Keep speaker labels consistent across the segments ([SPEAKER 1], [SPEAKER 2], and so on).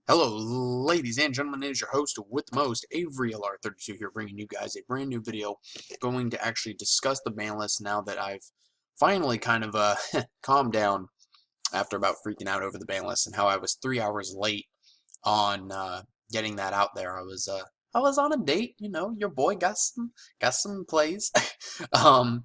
[SPEAKER 1] Hello, ladies and gentlemen, it is your host with the most, Avery LR32 here, bringing you guys a brand new video, going to actually discuss the ban list now that I've finally kind of calmed down after about freaking out over the ban list and how I was 3 hours late on getting that out there. I was on a date, your boy got some plays. um,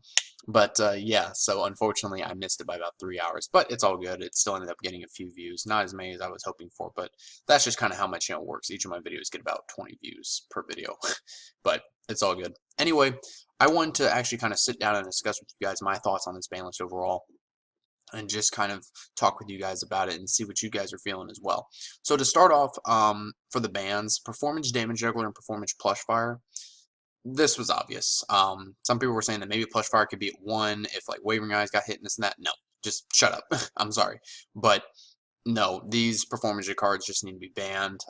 [SPEAKER 1] but yeah, so unfortunately I missed it by about 3 hours, but it's all good. It still ended up getting a few views, not as many as I was hoping for, but that's just kind of how my channel works. Each of my videos get about 20 views per video, but it's all good. Anyway, I wanted to actually kind of sit down and discuss with you guys my thoughts on this ban list overall and just kind of talk with you guys about it and see what you guys are feeling as well. So to start off, for the bans, Performance Damage Juggler and Performance Plush Fire, this was obvious. Some people were saying that maybe Plush Fire could be at 1 if like Wavering Eyes got hit and this and that. No, just shut up. I'm sorry. But no, these Performance cards just need to be banned.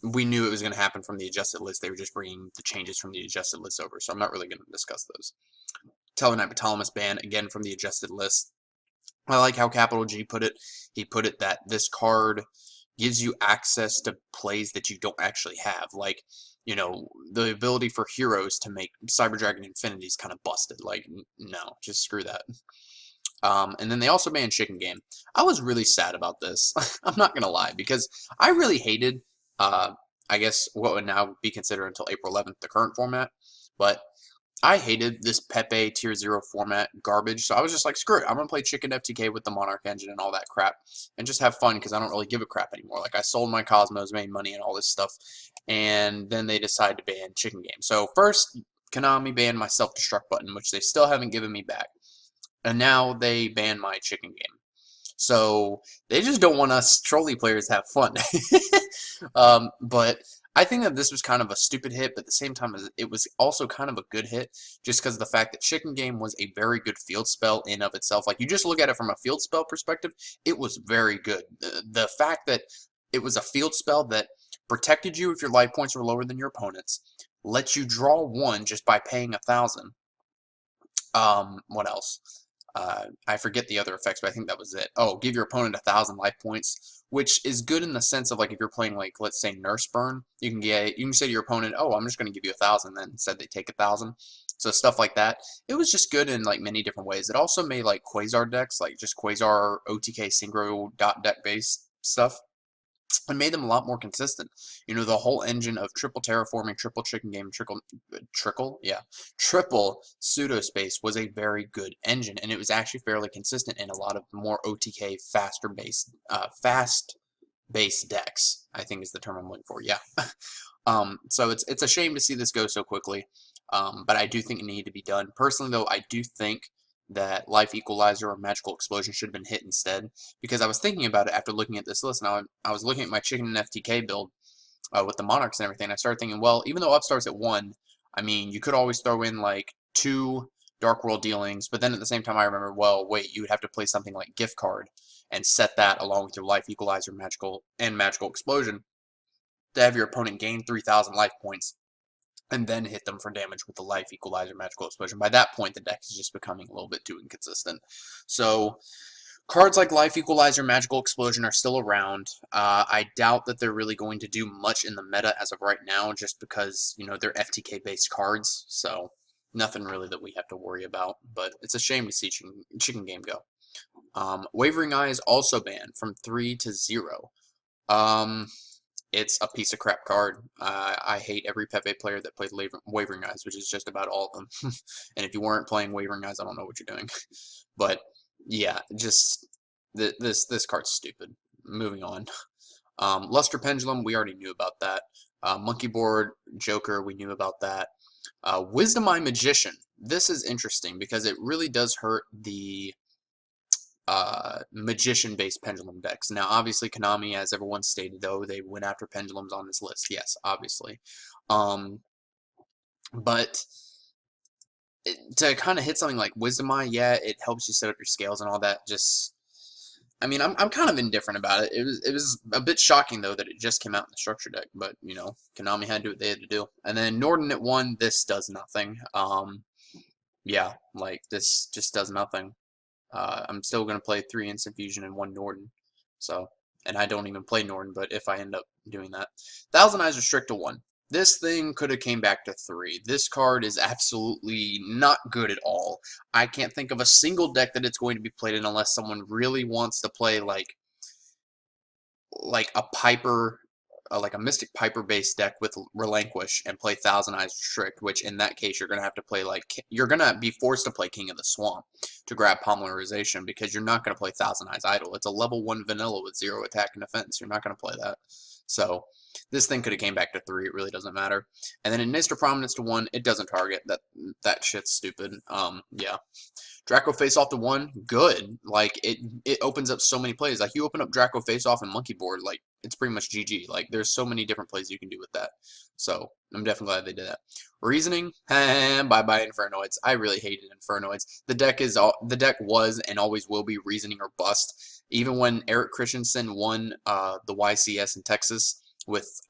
[SPEAKER 1] We knew it was going to happen from the adjusted list. They were just bringing the changes from the adjusted list over, so I'm not really going to discuss those. Tellarknight Batalamus ban, again from the adjusted list. I like how Capital G put it. He put it that this card gives you access to plays that you don't actually have. Like, the ability for heroes to make Cyber Dragon Infinity is kind of busted. Like, no, just screw that. And then they also banned Chicken Game. I was really sad about this. I'm not going to lie, because I really hated, I guess, what would now be considered until April 11th, the current format. But I hated this Pepe Tier 0 format garbage, so I was just like, screw it, I'm going to play Chicken FTK with the Monarch engine and all that crap, and just have fun, because I don't really give a crap anymore. Like, I sold my Cosmos, made money, and all this stuff, and then they decided to ban Chicken Game. So first, Konami banned my self-destruct button, which they still haven't given me back, and now they ban my Chicken Game. So they just don't want us trolley players to have fun. But I think that this was kind of a stupid hit, but at the same time, it was also kind of a good hit, just because of the fact that Chicken Game was a very good field spell in of itself. Like, you just look at it from a field spell perspective, it was very good. The fact that it was a field spell that protected you if your life points were lower than your opponent's, lets you draw one just by paying 1,000. What else? I forget the other effects, but I think that was it. Oh, give your opponent 1,000 life points, which is good in the sense of, like, if you're playing, like, let's say Nurse Burn, you can say to your opponent, oh, I'm just going to give you 1,000, then instead they take 1,000. So stuff like that. It was just good in like many different ways. It also made like Quasar decks, like just Quasar OTK Synchro dot deck based stuff, and made them a lot more consistent. The whole engine of triple terraforming, triple chicken game, triple pseudo space was a very good engine, and it was actually fairly consistent in a lot of more OTK fast based decks, I think is the term I'm looking for. Yeah. So it's a shame to see this go so quickly, but I do think it needed to be done. Personally, though, I do think that Life Equalizer or Magical Explosion should have been hit instead, because I was thinking about it after looking at this list, and I was looking at my Chicken and FTK build with the Monarchs and everything, and I started thinking, well, even though Upstart's at 1, I mean, you could always throw in like 2 Dark World dealings, but then at the same time I remember, well, wait, you would have to play something like Gift Card and set that along with your Life Equalizer Magical Explosion to have your opponent gain 3,000 life points and then hit them for damage with the Life Equalizer Magical Explosion. By that point, the deck is just becoming a little bit too inconsistent. So cards like Life Equalizer, Magical Explosion are still around. I doubt that they're really going to do much in the meta as of right now, just because, they're FTK-based cards, so nothing really that we have to worry about. But it's a shame to see Chicken Game go. Wavering Eye is also banned from 3 to 0. It's a piece of crap card. I hate every Pepe player that plays Wavering Eyes, which is just about all of them. And if you weren't playing Wavering Eyes, I don't know what you're doing. But yeah, just this card's stupid. Moving on. Luster Pendulum, we already knew about that. Monkey Board Joker, we knew about that. Wisdom Eye Magician. This is interesting because it really does hurt the magician-based pendulum decks. Now, obviously, Konami, as everyone stated, though, they went after pendulums on this list. Yes, obviously. But to kind of hit something like Wisdom Eye, yeah, it helps you set up your scales and all that. Just, I mean, I'm kind of indifferent about it. It was a bit shocking, though, that it just came out in the structure deck. But, Konami had to do what they had to do. And then Norden at 1, this does nothing. Yeah, like, this just does nothing. I'm still going to play 3 Instant Fusion and 1 Norden. So, and I don't even play Norn, but if I end up doing that. Thousand Eyes restrict to 1. This thing could have came back to 3. This card is absolutely not good at all. I can't think of a single deck that it's going to be played in unless someone really wants to play like a Piper, like a Mystic Piper based deck with Relinquish and play Thousand Eyes Restrict, which in that case you're gonna have to play you're gonna be forced to play King of the Swamp to grab Polymerization because you're not gonna play Thousand Eyes Idol. It's a level 1 vanilla with 0 attack and defense. You're not gonna play that. So this thing could have came back to 3. It really doesn't matter. And then in Mr. Prominence to 1, it doesn't target. That shit's stupid. Yeah. Draco Face Off to 1, good. Like it opens up so many plays. Like you open up Draco Face Off and Monkey Board, like it's pretty much GG. Like there's so many different plays you can do with that. So I'm definitely glad they did that. Reasoning, bye Infernoids. I really hated Infernoids. The deck was and always will be Reasoning or Bust. Even when Eric Christensen won the YCS in Texas with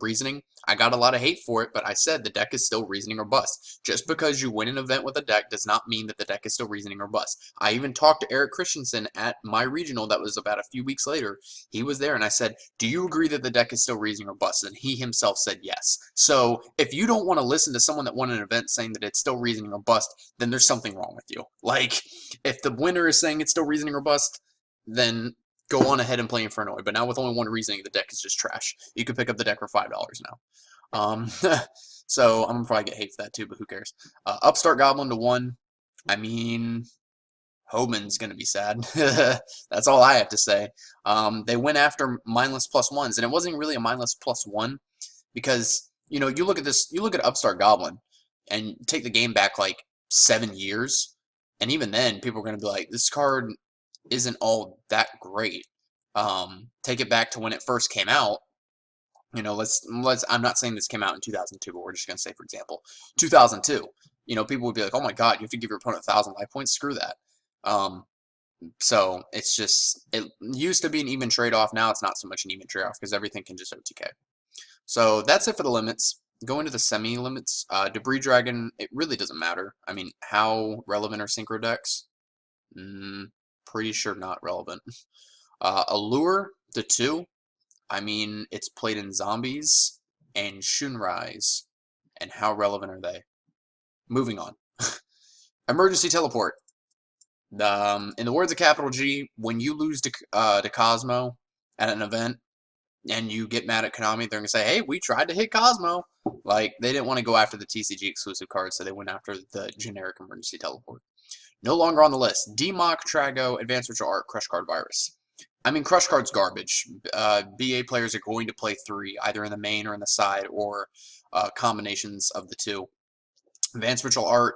[SPEAKER 1] Reasoning, I got a lot of hate for it, but I said the deck is still Reasoning or Bust. Just because you win an event with a deck does not mean that the deck is still Reasoning or Bust. I even talked to Eric Christensen at my regional that was about a few weeks later. He was there and I said, do you agree that the deck is still Reasoning or Bust? And he himself said yes. So if you don't want to listen to someone that won an event saying that it's still Reasoning or Bust, then there's something wrong with you. Like, if the winner is saying it's still Reasoning or Bust, then go on ahead and play Infernoid. But now with only one Reasoning, the deck is just trash. You could pick up the deck for $5 now. So I'm gonna probably get hate for that too, but who cares? Upstart Goblin to 1. I mean, Hoban's gonna be sad. That's all I have to say. They went after mindless +1s, and it wasn't really a mindless +1 because you know you look at this, you look at Upstart Goblin, and take the game back like 7 years, and even then people are gonna be like, this card isn't all that great. Take it back to when it first came out. You know, I'm not saying this came out in 2002, but we're just going to say, for example, 2002. You know, people would be like, oh my god, you have to give your opponent 1,000 life points? Screw that. So it's just, it used to be an even trade-off. Now it's not so much an even trade-off because everything can just OTK. So that's it for the limits. Going to the semi-limits, Debris Dragon, it really doesn't matter. I mean, how relevant are Synchro decks? Pretty sure not relevant. Allure, the 2. I mean, it's played in Zombies and Shunrise. And how relevant are they? Moving on. Emergency Teleport. In the words of Capital G, when you lose to Cosmo at an event and you get mad at Konami, they're going to say, hey, we tried to hit Cosmo. Like, they didn't want to go after the TCG exclusive cards, so they went after the generic Emergency Teleport. No longer on the list. DMOC, Trago, Advanced Ritual Art, Crush Card Virus. I mean, Crush Card's garbage. BA players are going to play 3, either in the main or in the side, or combinations of the 2. Advanced Ritual Art,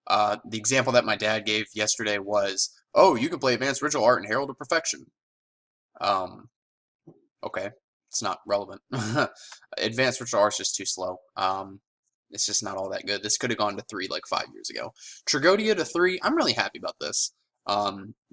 [SPEAKER 1] the example that my dad gave yesterday was, oh, you can play Advanced Ritual Art and Herald of Perfection. Okay, it's not relevant. Advanced Ritual Art is just too slow. It's just not all that good. This could have gone to 3 like 5 years ago. Tragodia to 3, I'm really happy about this.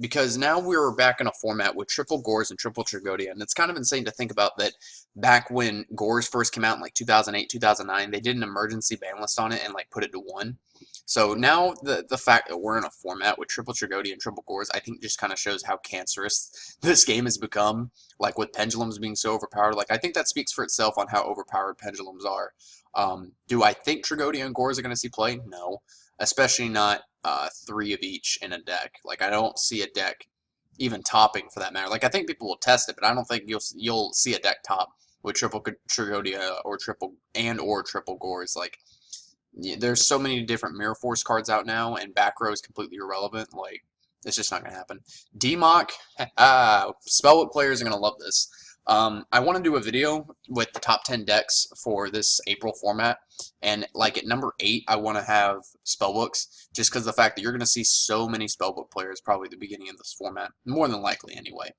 [SPEAKER 1] Because now we're back in a format with triple Gores and triple Tragodia, and it's kind of insane to think about that back when Gores first came out in like 2008, 2009, they did an emergency ban list on it and like put it to 1. So now the fact that we're in a format with triple Tragodia and triple Gores, I think just kind of shows how cancerous this game has become, like with Pendulums being so overpowered. Like I think that speaks for itself on how overpowered Pendulums are. Do I think Tragodia and Gores are going to see play? No. Especially not 3 of each in a deck. Like I don't see a deck even topping for that matter. Like I think people will test it, but I don't think you'll see a deck top with triple Tragodia or triple Gores. Like there's so many different Mirror Force cards out now, and back row is completely irrelevant. Like it's just not gonna happen. DMOC, Spellbook players are gonna love this. I want to do a video with the top 10 decks for this April format, and like at number 8 I want to have Spellbooks, just because of the fact that you're going to see so many Spellbook players probably at the beginning of this format, more than likely anyway,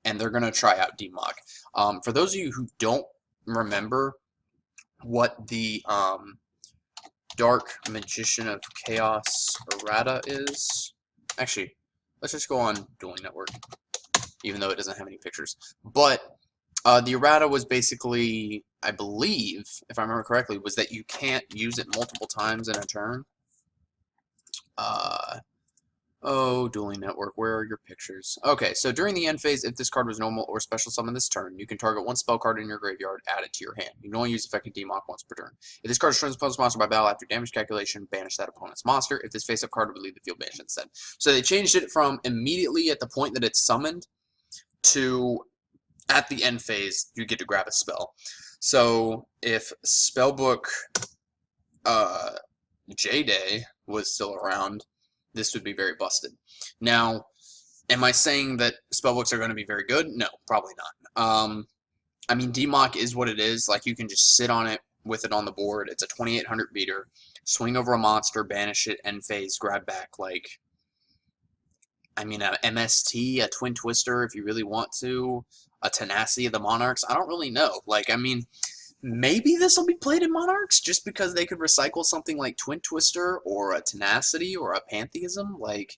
[SPEAKER 1] and they're going to try out DMOC. For those of you who don't remember what the Dark Magician of Chaos errata is, actually let's just go on Dueling Network, even though it doesn't have any pictures, but the errata was basically, I believe, if I remember correctly, was that you can't use it multiple times in a turn. Oh, Dueling Network, where are your pictures? Okay, so during the end phase, if this card was normal or special summon this turn, you can target one spell card in your graveyard, add it to your hand. You can only use effective DMOC once per turn. If this card destroys opponent's monster by battle after damage calculation, banish that opponent's monster. If this face-up card would leave the field, banish it instead. So they changed it from immediately at the point that it's summoned to at the end phase, you get to grab a spell. So if Spellbook J-Day was still around, this would be very busted. Now, am I saying that spellbooks are going to be very good? No, probably not. I mean, DMOC is what it is. Like, you can just sit on it with it on the board. It's a 2800 beater. Swing over a monster, banish it, end phase, grab back. Like, I mean, a MST, a Twin Twister, if you really want to, a Tenacity of the Monarchs. I don't really know. Like, I mean, maybe this will be played in Monarchs just because they could recycle something like Twin Twister or a Tenacity or a Pantheism. Like,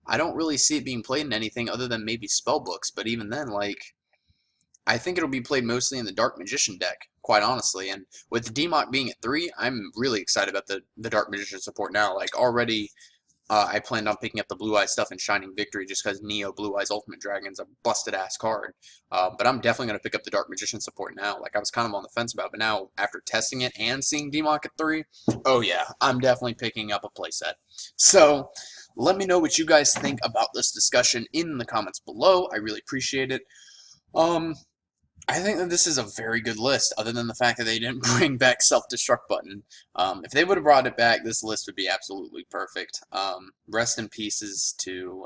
[SPEAKER 1] I don't really see it being played in anything other than maybe Spellbooks. But even then, like, I think it'll be played mostly in the Dark Magician deck, quite honestly. And with the DMOC being at 3, I'm really excited about the Dark Magician support now. Like, already, I planned on picking up the Blue Eyes stuff in Shining Victory just because Neo Blue Eyes Ultimate Dragon's a busted-ass card. But I'm definitely going to pick up the Dark Magician support now. Like, I was kind of on the fence about it, but now, after testing it and seeing DMOC at 3, oh yeah, I'm definitely picking up a playset. So, let me know what you guys think about this discussion in the comments below. I really appreciate it. I think that this is a very good list, other than the fact that they didn't bring back self-destruct button. If they would have brought it back, this list would be absolutely perfect. Rest in pieces to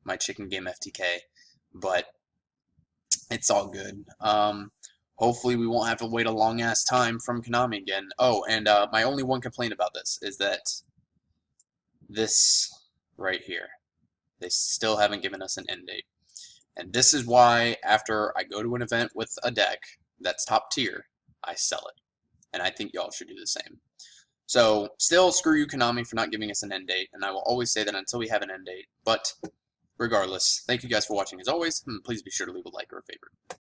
[SPEAKER 1] my chicken game FTK, but it's all good. Hopefully we won't have to wait a long-ass time from Konami again. Oh, and my only one complaint about this is that this right here, they still haven't given us an end date. And this is why, after I go to an event with a deck that's top tier, I sell it. And I think y'all should do the same. So, still, screw you, Konami, for not giving us an end date. And I will always say that until we have an end date. But, regardless, thank you guys for watching as always. And please be sure to leave a like or a favorite.